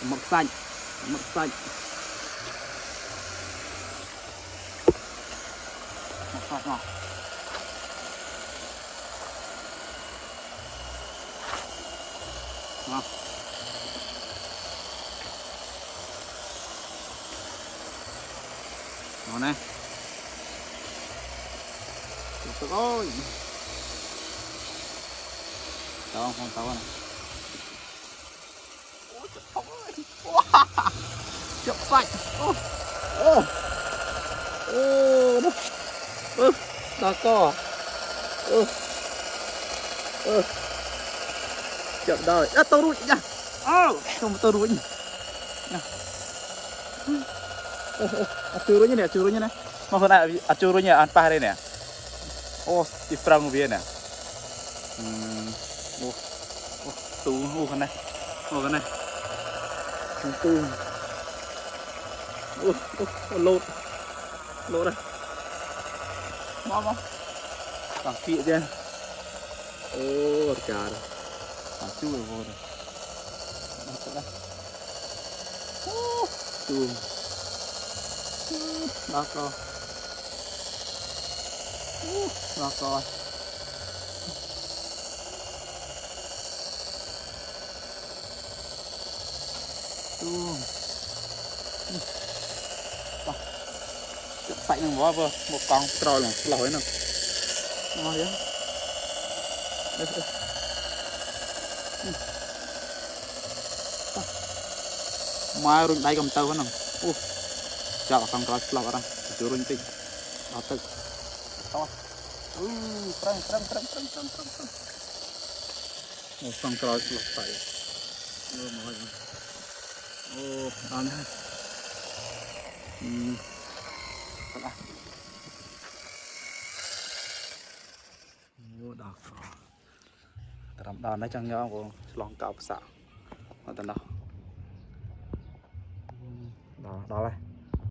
mực xanh mực xanh ngọt ngon ngon này trời ơi tao không tao này chậm xanh đó co chậm đời tao rụi nha không tao rụi nha churunya này mau kena churunya an pah ini ya di perang dia nè tu kena tu lột đây mau tảng kia chứ cà rồi chui rồi vô rồi tu đó coi đó coi chuông sạch nè bó vừa một con trò là lỗi nè ngon vậy mai rồi đây cầm tàu nè chào con trò lọc ra chú rung tinh đó tự to trăng một con trò lọc phải mọi ăn đọc làm đòn đấy chẳng nhau của lòng cọc xạo ở tận đó đó đây